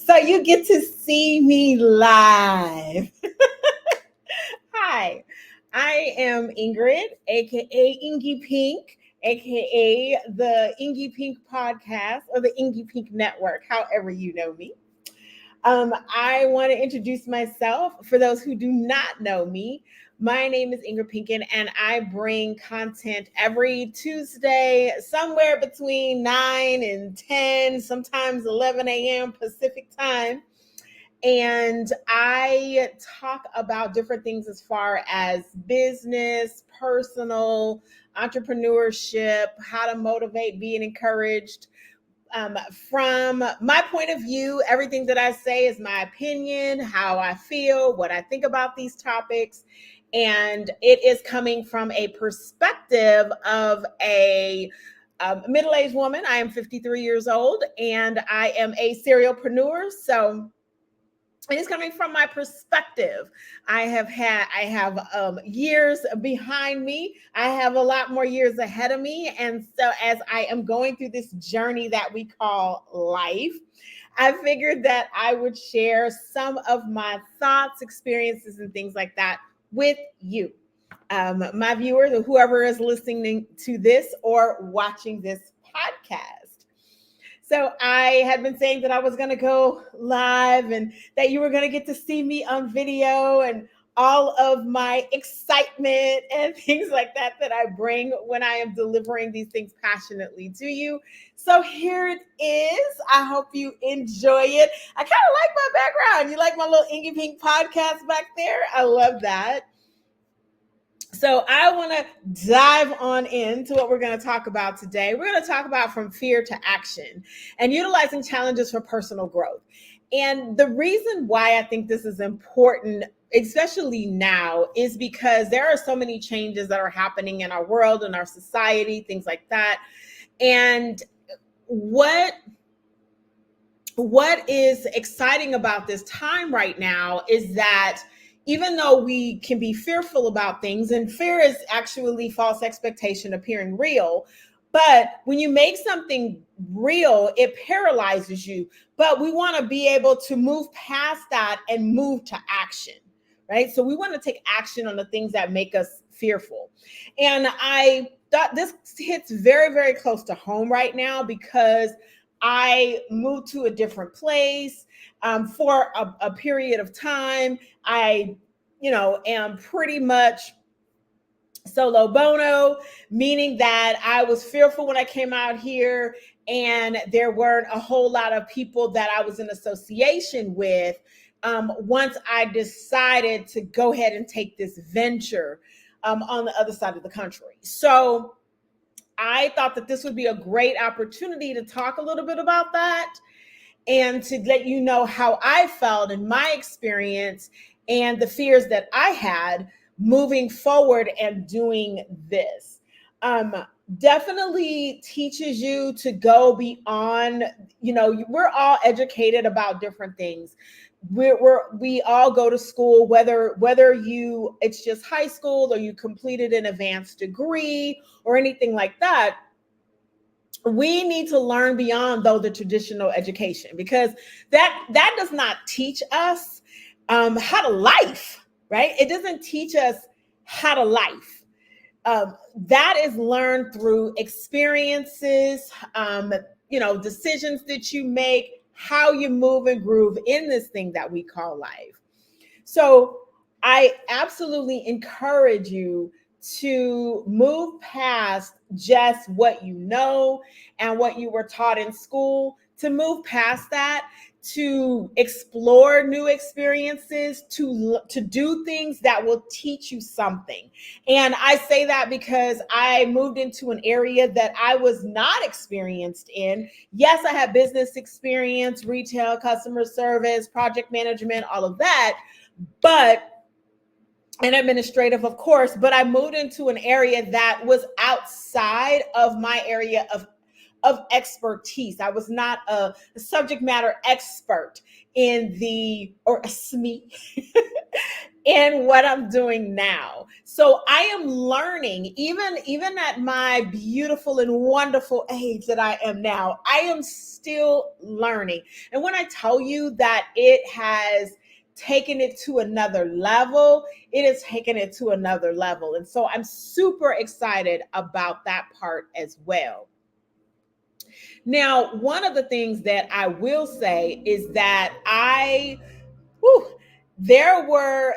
So you get to see me live. Hi, I am Ingrid, aka Ingy Pink, aka the Ingy Pink podcast or the Ingy Pink Network, however you know me. I want to introduce myself for those who do not know me. My name is Ingrid Pinkett, and I bring content every Tuesday, somewhere between 9 and 10, sometimes 11 a.m. Pacific time. And I talk about different things as far as business, personal, entrepreneurship, how to motivate, being encouraged. From my point of view, everything that I say is my opinion, how I feel, what I think about these topics. And it is coming from a perspective of a middle-aged woman. I am 53 years old and I am a serialpreneur. So and it's coming from my perspective. I have years behind me. I have a lot more years ahead of me. And so as I am going through this journey that we call life, I figured that I would share some of my thoughts, experiences, and things like that with you, my viewers, or whoever is listening to this or watching this podcast. So I had been saying that I was going to go live and that you were going to get to see me on video and all of my excitement and things like that I bring when I am delivering these things passionately to you. So here it is. I hope you enjoy it. I kind of like my background. You like my little Ingy Pink podcast back there? I love that. So I want to dive on into what we're going to talk about today. We're going to talk about from fear to action and utilizing challenges for personal growth. And the reason why I think this is important, especially now, is because there are so many changes that are happening in our world and our society, things like that. And what is exciting about this time right now is that even though we can be fearful about things, and fear is actually false expectation appearing real, but when you make something real, it paralyzes you. But we want to be able to move past that and move to action, right? So we want to take action on the things that make us fearful. And I thought this hits very, very close to home right now because I moved to a different place for a period of time. I, am pretty much solo bono, meaning that I was fearful when I came out here and there weren't a whole lot of people that I was in association with once I decided to go ahead and take this venture on the other side of the country. So I thought that this would be a great opportunity to talk a little bit about that and to let you know how I felt in my experience and the fears that I had moving forward and doing this. Definitely teaches you to go beyond, we're all educated about different things. We all go to school, whether you it's just high school or you completed an advanced degree or anything like that. We need to learn beyond though the traditional education because that does not teach us how to life, right? It doesn't teach us how to life. That is learned through experiences, decisions that you make, how you move and groove in this thing that we call life. So I absolutely encourage you to move past just what you know and what you were taught in school, to move past that, to explore new experiences, to do things that will teach you something. And I say that because I moved into an area that I was not experienced in. Yes, I have business experience, retail, customer service, project management, all of that, but and administrative, of course, but I moved into an area that was outside of my area of expertise. I was not a subject matter expert in or a SME in what I'm doing now. So I am learning, even at my beautiful and wonderful age that I am now, I am still learning. And when I tell you that it has taken it to another level, it has taken it to another level. And so I'm super excited about that part as well. Now, one of the things that I will say is that whew, there were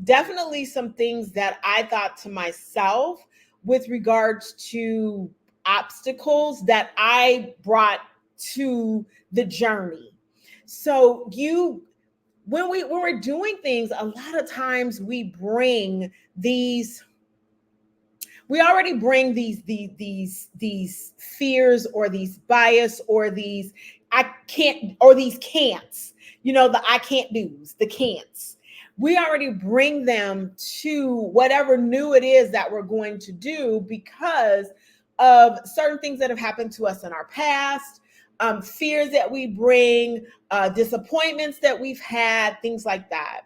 definitely some things that I thought to myself with regards to obstacles that I brought to the journey. So when we're doing things, a lot of times we already bring these fears or these bias or these I can't or these can'ts, the I can't do's, the can'ts. We already bring them to whatever new it is that we're going to do because of certain things that have happened to us in our past, fears that we bring, disappointments that we've had, things like that.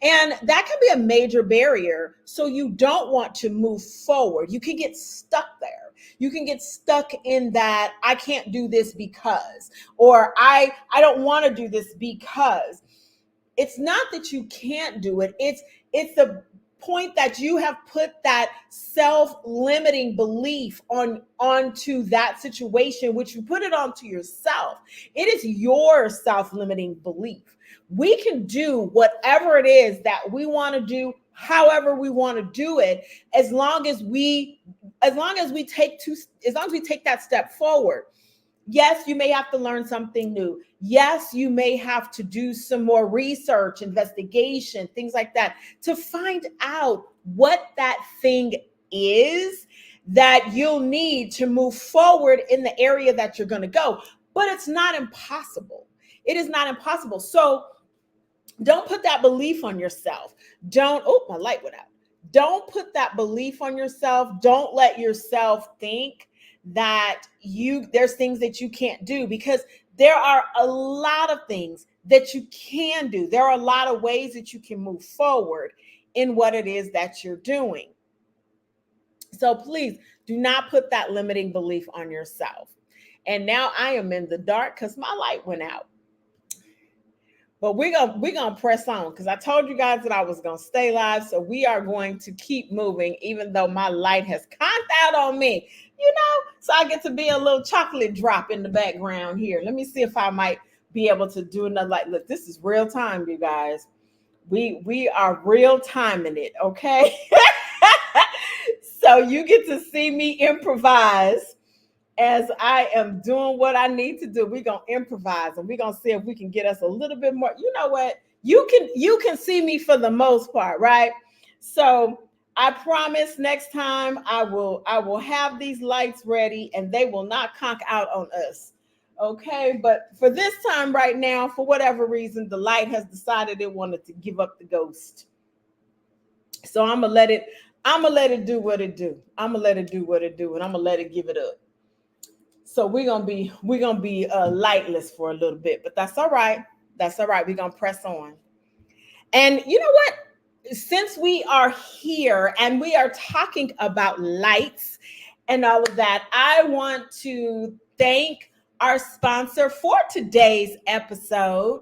And that can be a major barrier. So you don't want to move forward. You can get stuck there. You can get stuck in that I can't do this because, or I don't want to do this because. It's not that you can't do it. It's the point that you have put that self-limiting belief onto that situation, which you put it onto yourself. It is your self-limiting belief. We can do whatever it is that we want to do, however we want to do it, as long as we take that step forward. Yes, you may have to learn something new. Yes, you may have to do some more research, investigation, things like that to find out what that thing is that you'll need to move forward in the area that you're going to go. But it's not impossible. It is not impossible. So don't put that belief on yourself. My light went out. Don't put that belief on yourself. Don't let yourself think that there's things that you can't do, because there are a lot of things that you can do. There are a lot of ways that you can move forward in what it is that you're doing. So please do not put that limiting belief on yourself. And now I am in the dark because my light went out. But we're gonna press on, because I told you guys that I was gonna stay live. So we are going to keep moving, even though my light has conked out on me, so I get to be a little chocolate drop in the background here. Let me see if I might be able to do another light. Look, this is real time, you guys. We are real timing it, okay? So you get to see me improvise as I am doing what I need to do. We're going to improvise, and we're going to see if we can get us a little bit more. You know what? You can see me for the most part, right? So I promise next time I will have these lights ready and they will not conk out on us. Okay. But for this time right now, for whatever reason, the light has decided it wanted to give up the ghost. So I'm going to let it do what it do. I'm going to let it do what it do, and I'm going to let it give it up. So we're gonna be lightless for a little bit, but that's all right. That's all right. We're gonna press on. And you know what? Since we are here and we are talking about lights and all of that, I want to thank our sponsor for today's episode.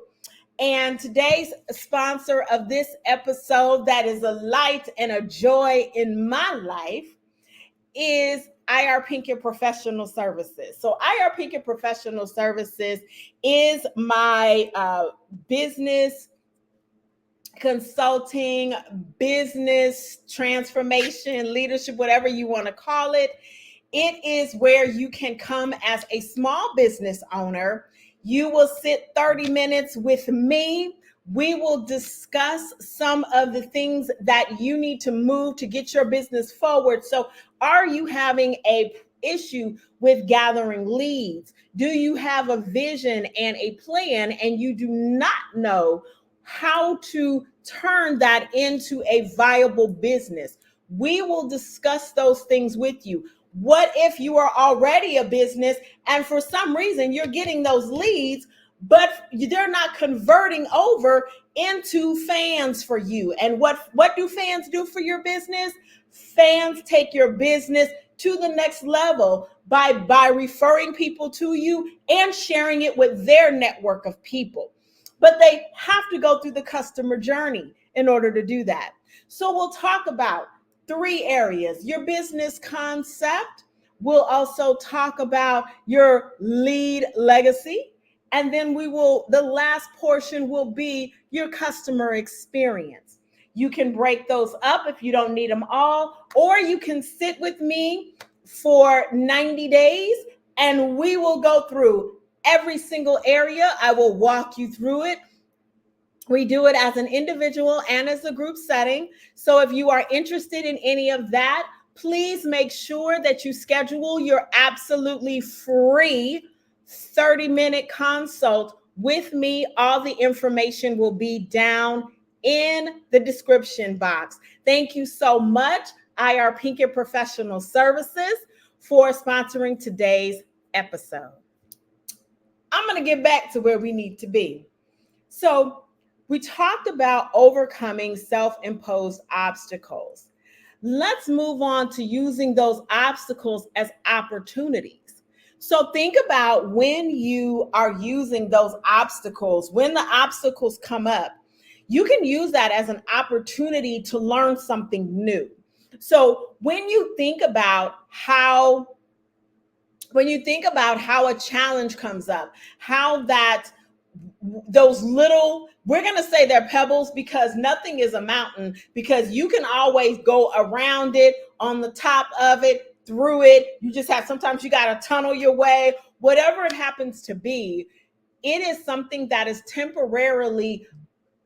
And today's sponsor of this episode, that is a light and a joy in my life, is IR Pinkett Professional Services. So IR Pinkett Professional Services is my business consulting, business transformation, leadership, whatever you want to call it. It is where you can come as a small business owner. You will sit 30 minutes with me. We will discuss some of the things that you need to move to get your business forward. So are you having a issue with gathering leads? Do you have a vision and a plan and you do not know how to turn that into a viable business? We will discuss those things with you. What if you are already a business and for some reason you're getting those leads, but they're not converting over into fans for you. And what do fans do for your business? Fans take your business to the next level by referring people to you and sharing it with their network of people. But they have to go through the customer journey in order to do that. So we'll talk about 3 areas: your business concept. We'll also talk about your lead legacy. And then the last portion will be your customer experience. You can break those up if you don't need them all, or you can sit with me for 90 days and we will go through every single area. I will walk you through it. We do it as an individual and as a group setting. So if you are interested in any of that, please make sure that you schedule your absolutely free 30-minute consult with me. All the information will be down in the description box. Thank you so much, IR Pinkett Professional Services, for sponsoring today's episode. I'm going to get back to where we need to be. So we talked about overcoming self-imposed obstacles. Let's move on to using those obstacles as opportunities. So think about when you are using those obstacles, when the obstacles come up, you can use that as an opportunity to learn something new. So when you think about how a challenge comes up, how that those little, we're going to say they're pebbles because nothing is a mountain, because you can always go around it, on the top of it, through it. You just have, sometimes you got to tunnel your way, whatever it happens to be. It is something that is temporarily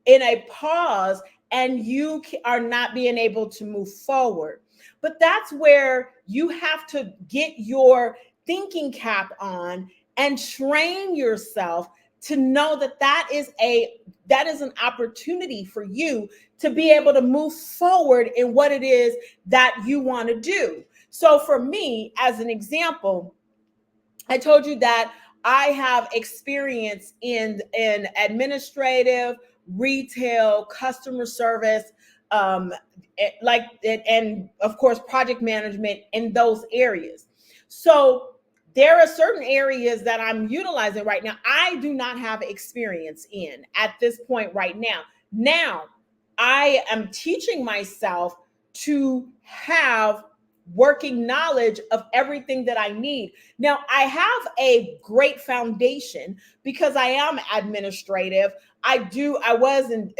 in a pause and you are not being able to move forward. But that's where you have to get your thinking cap on and train yourself to know that that is an opportunity for you to be able to move forward in what it is that you want to do. So for me, as an example, I told you that I have experience in administrative, retail, customer service, and of course, project management in those areas. So there are certain areas that I'm utilizing right now I do not have experience in at this point right now. Now, I am teaching myself to have working knowledge of everything that I need. Now, I have a great foundation because I am administrative. I was in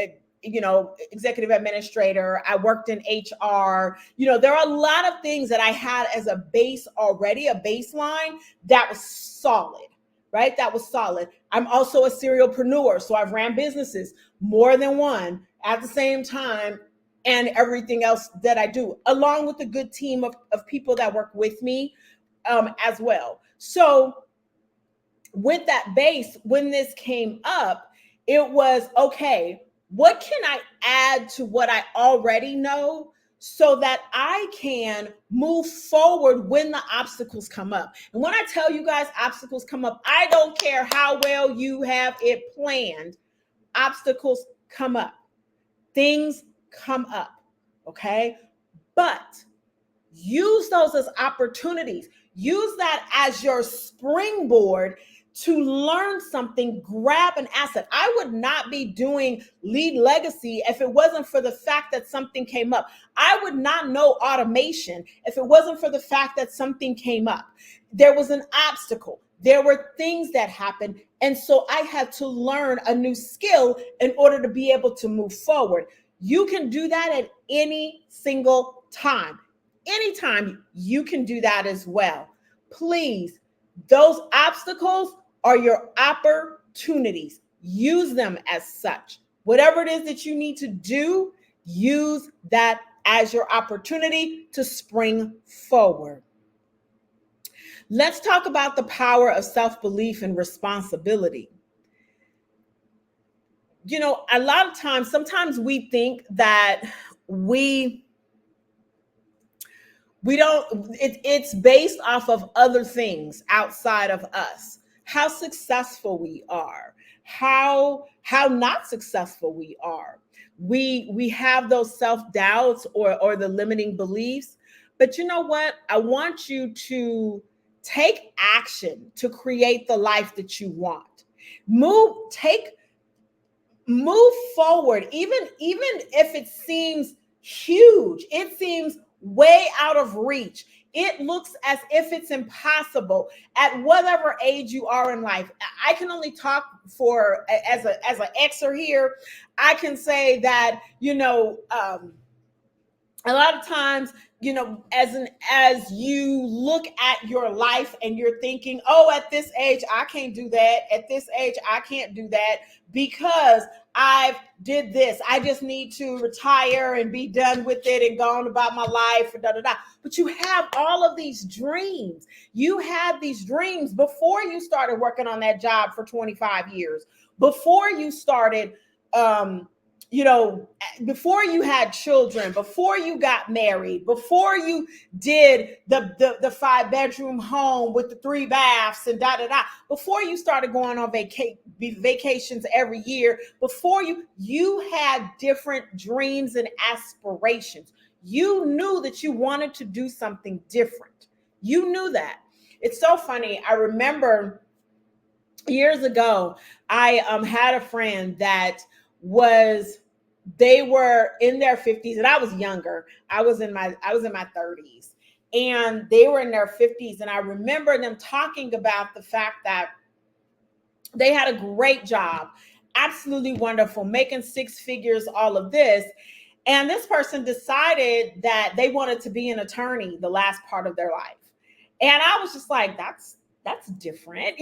executive administrator. I worked in HR. There are a lot of things that I had as a base already, a baseline that was solid, right? That was solid. I'm also a serialpreneur. So I've ran businesses, more than one at the same time, and everything else that I do, along with a good team of people that work with me as well. So with that base, when this came up, it was, okay, what can I add to what I already know so that I can move forward when the obstacles come up? And when I tell you guys obstacles come up, I don't care how well you have it planned. Obstacles come up. Things come up, okay? But use those as opportunities. Use that as your springboard to learn something, grab an asset. I would not be doing lead legacy if it wasn't for the fact that something came up. I would not know automation if it wasn't for the fact that something came up. There was an obstacle. There were things that happened. And so I had to learn a new skill in order to be able to move forward. You can do that at any single time. Anytime you can do that as well. Please, those obstacles are your opportunities. Use them as such. Whatever it is that you need to do, use that as your opportunity to spring forward. Let's talk about the power of self-belief and responsibility. A lot of times, sometimes we think that we don't, it's based off of other things outside of us, how successful we are, how not successful we are. We have those self-doubts or the limiting beliefs. But you know what? I want you to take action to create the life that you want. Move forward, even if it seems huge, it seems way out of reach, it looks as if it's impossible at whatever age you are in life. I can only talk for as an Xer here. I can say that, a lot of times, as you look at your life and you're thinking, oh, at this age I can't do that, at this age I can't do that because I've did this, I just need to retire and be done with it and go on about my life, da da da. But you have all of these dreams. You had these dreams before you started working on that job for 25 years, before you started before you had children, before you got married, before you did the 5-bedroom home with the 3 baths and da da da, before you started going on vacations every year, before you had different dreams and aspirations. You knew that you wanted to do something different. You knew that. It's so funny. I remember years ago, I had a friend that they were in their 50s and I was younger. I was in my 30s and they were in their 50s. And I remember them talking about the fact that they had a great job, absolutely wonderful, making 6 figures, all of this. And this person decided that they wanted to be an attorney the last part of their life. And I was just like, that's different,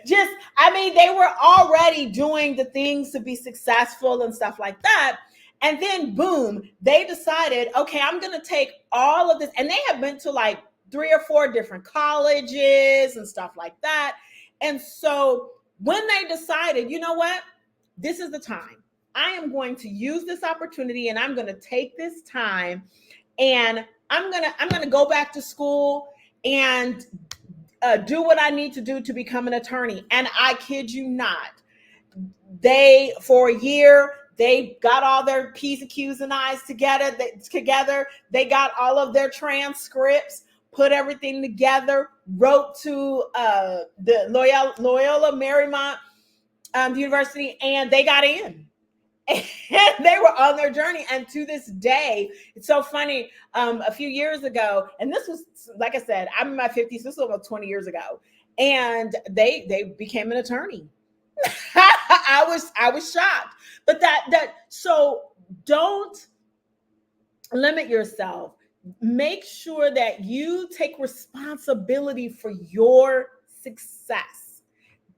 they were already doing the things to be successful and stuff like that. And then boom, they decided, okay, I'm going to take all of this. And they have been to like 3 or 4 different colleges and stuff like that. And so when they decided, you know what, this is the time, I am going to use this opportunity and I'm going to take this time and I'm going to go back to school and do what I need to do to become an attorney. And I kid you not, for a year, they got all their P's and Q's and I's together. They got all of their transcripts, put everything together, wrote to the Loyola Marymount University, and they got in. And they were on their journey. And to this day, it's so funny. A few years ago, and this was, like I said, I'm in my 50s. This was about 20 years ago. And they became an attorney. I was shocked. But so don't limit yourself. Make sure that you take responsibility for your success.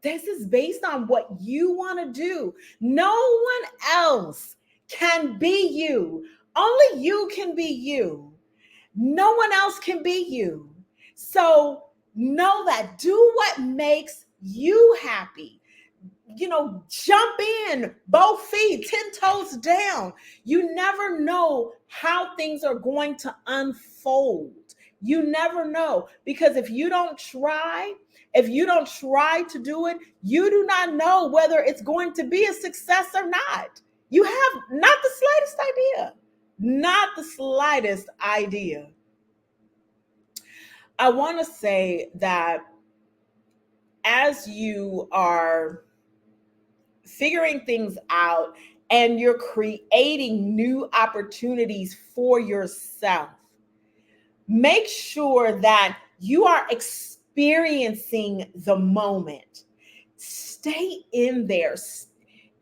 This is based on what you want to do. No one else can be you. Only you can be you. No one else can be you. So know that. Do what makes you happy. Jump in, both feet, 10 toes down. You never know how things are going to unfold. You never know, because if you don't try to do it, you do not know whether it's going to be a success or not. You have not the slightest idea. Not the slightest idea. I want to say that as you are figuring things out and you're creating new opportunities for yourself, make sure that you are experiencing the moment. Stay in there.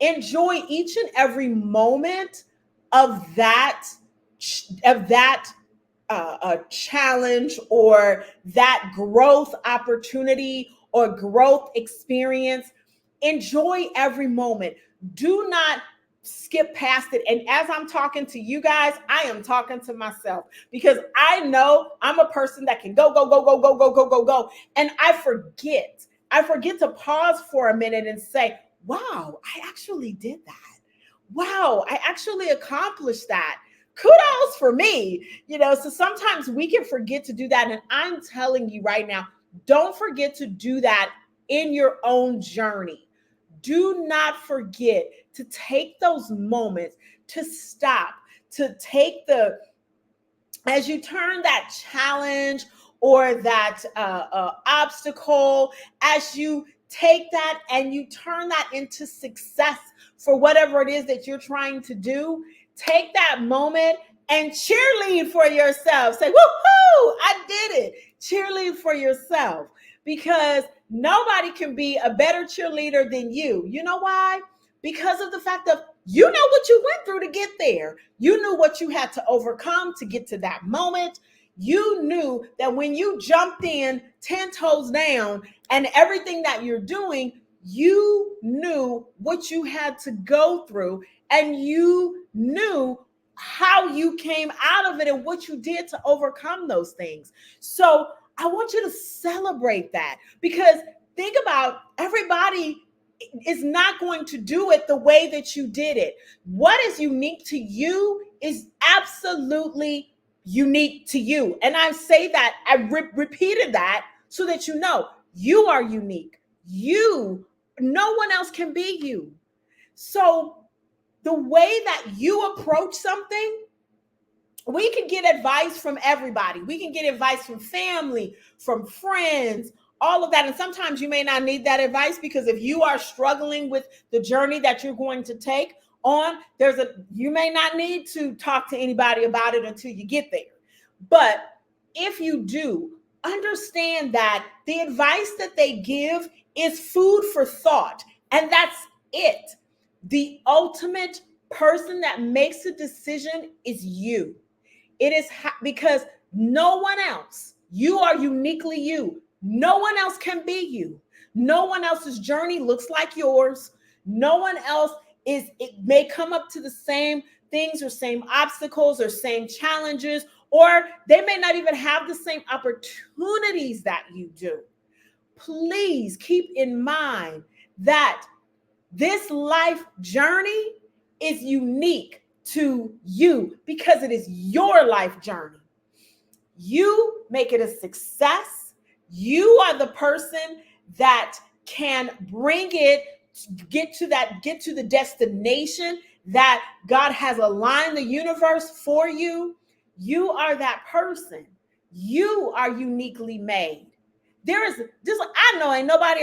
Enjoy each and every moment of that challenge or that growth opportunity or growth experience. Enjoy every moment. Do not skip past it. And as I'm talking to you guys, I am talking to myself, because I know I'm a person that can go. And I forget to pause for a minute and say, wow, I actually did that. Wow, I actually accomplished that. Kudos for me. So sometimes we can forget to do that. And I'm telling you right now, don't forget to do that in your own journey. do not forget to take those moments to stop, to take as you turn that challenge or that obstacle, as you take that and you turn that into success for whatever it is that you're trying to do, take that moment and cheerlead for yourself. Say, woohoo, I did it. Cheerlead for yourself, because nobody can be a better cheerleader than you. You know why? Because of the fact of, you know what you went through to get there. You knew what you had to overcome to get to that moment. You knew that when you jumped in 10 toes down and everything that you're doing, you knew what you had to go through, and you knew how you came out of it and what you did to overcome those things. So I want you to celebrate that, because think about, everybody is not going to do it the way that you did it. What is unique to you is absolutely unique to you. And I say that, I repeated that so that you know you are unique. No one else can be you. So the way that you approach something, we can get advice from everybody. We can get advice from family, from friends, all of that. And sometimes you may not need that advice, because if you are struggling with the journey that you're going to take on, you may not need to talk to anybody about it until you get there. But if you do, understand that the advice that they give is food for thought, and that's it. The ultimate person that makes a decision is you. It is because no one else, you are uniquely you. No one else can be you. No one else's journey looks like yours. No one else it may come up to the same things or same obstacles or same challenges, or they may not even have the same opportunities that you do. Please keep in mind that this life journey is unique to you, because it is your life journey. You make it a success. You are the person that can bring it, get to the destination that God has aligned the universe for you. You are that person. You are uniquely made. There is just, I know ain't nobody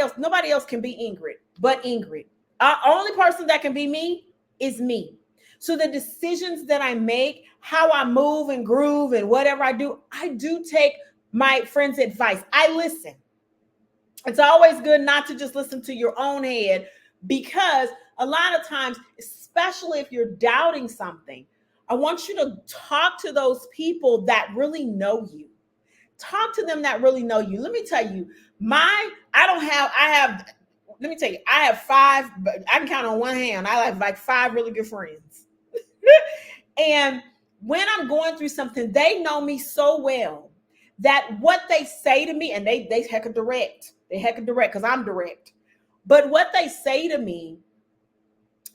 else can be Ingrid but Ingrid. Our only person that can be me is me. So the decisions that I make, how I move and groove and whatever I do take my friends' advice. I listen. It's always good not to just listen to your own head, because a lot of times, especially if you're doubting something, I want you to talk to those people that really know you. Talk to them that really know you. Let me tell you, I have 5, but I can count on one hand. I have like 5 really good friends. And when I'm going through something, they know me so well that what they say to me, and they heck of direct. They heck of direct, because I'm direct. But what they say to me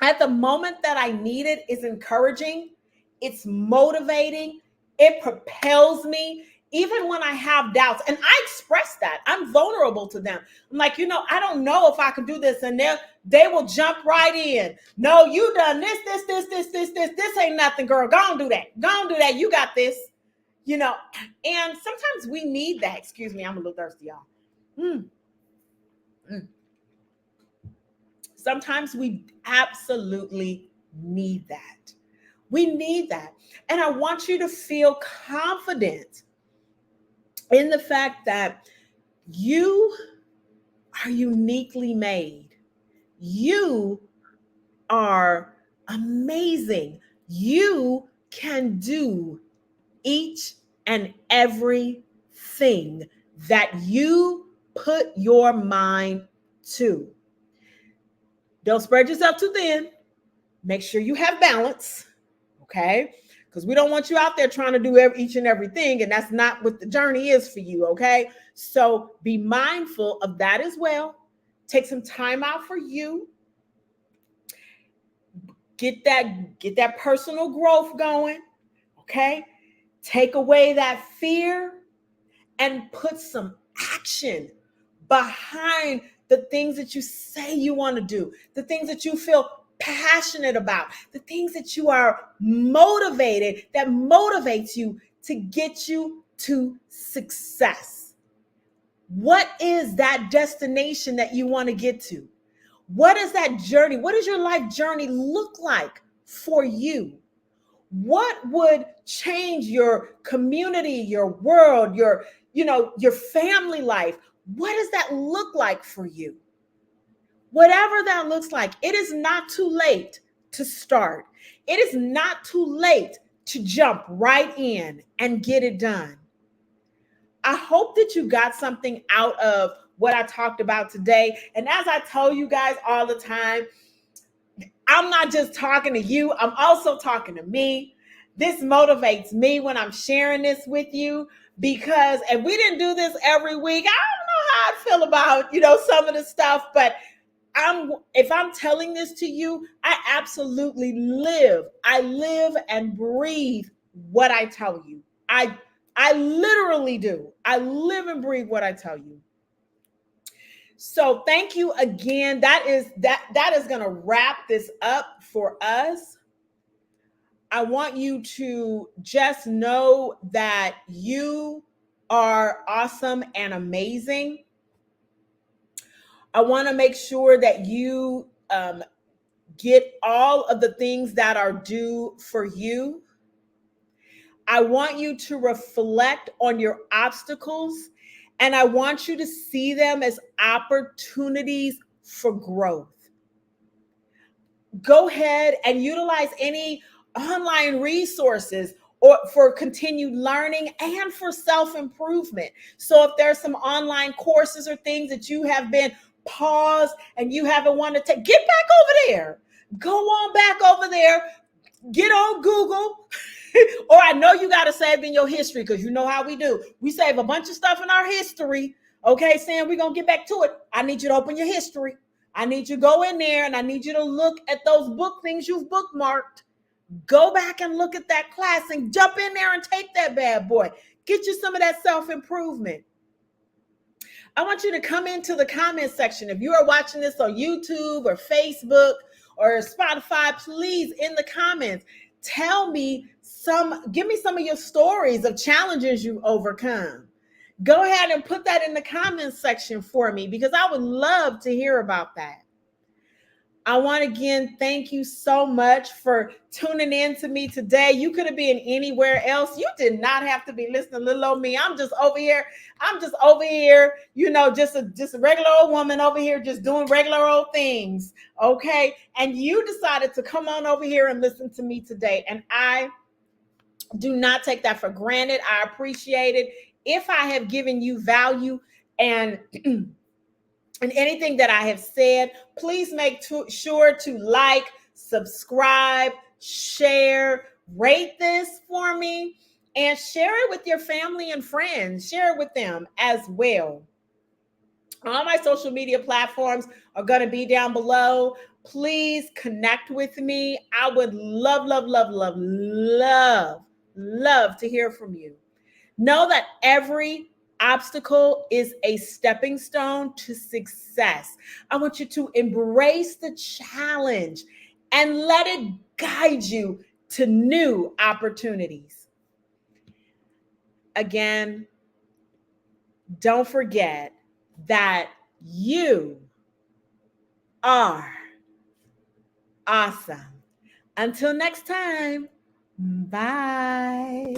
at the moment that I need it is encouraging. It's motivating. It propels me. Even when I have doubts, and I express that, I'm vulnerable to them. I'm like, I don't know if I can do this. And they will jump right in. No, you done this ain't nothing, girl. Go on do that. Go on do that. You got this, and sometimes we need that. Excuse me, I'm a little thirsty, y'all. Sometimes we absolutely need that. We need that. And I want you to feel confident in the fact that you are uniquely made. You are amazing. You can do each and every thing that you put your mind to. Don't spread yourself too thin. Make sure you have balance, okay? Because we don't want you out there trying to do each and everything, and that's not what the journey is for you, okay? So be mindful of that as well. Take some time out for you. Get that personal growth going, okay? Take away that fear and put some action behind the things that you say you want to do, the things that you feel passionate about, the things that you are motivated, that motivates you to get you to success. What is that destination that you want to get to? What is that journey? What does your life journey look like for you? What would change your community, your world, your family life? What does that look like for you? Whatever that looks like, it is not too late to start. It is not too late to jump right in and get it done. I hope that you got something out of what I talked about today. And as I tell you guys all the time, I'm not just talking to you, I'm also talking to me. This motivates me when I'm sharing this with you, because if we didn't do this every week, I don't know how I feel about, some of the stuff, but if I'm telling this to you, I absolutely live and breathe what I tell you. I literally do. I live and breathe what I tell you. So thank you again. That is going to wrap this up for us. I want you to just know that you are awesome and amazing. I want to make sure that you get all of the things that are due for you. I want you to reflect on your obstacles, and I want you to see them as opportunities for growth. Go ahead and utilize any online resources or for continued learning and for self-improvement. So if there's some online courses or things that you have been paused and you haven't wanted to take, get back over there. Go on back over there. Get on Google. Or I know you got to save in your history, because you know how we do. We save a bunch of stuff in our history. Okay, Sam, we're going to get back to it. I need you to open your history. I need you to go in there and I need you to look at those book things you've bookmarked. Go back and look at that class and jump in there and take that bad boy. Get you some of that self-improvement. I want you to come into the comment section. If you are watching this on YouTube or Facebook or Spotify, please, in the comments, give me some of your stories of challenges you overcome. Go ahead and put that in the comments section for me, because I would love to hear about that. I want to again thank you so much for tuning in to me today. You could have been anywhere else. You did not have to be listening to little old me. I'm just over here, just a regular old woman over here just doing regular old things. Okay. And you decided to come on over here and listen to me today. And I do not take that for granted. I appreciate it. If I have given you value and anything that I have said, please make sure to like, subscribe, share, rate this for me, and share it with your family and friends. Share it with them as well. All my social media platforms are going to be down below. Please connect with me. I would love to hear from you. Know that every obstacle is a stepping stone to success. I want you to embrace the challenge and let it guide you to new opportunities. Again, don't forget that you are awesome. Until next time, bye.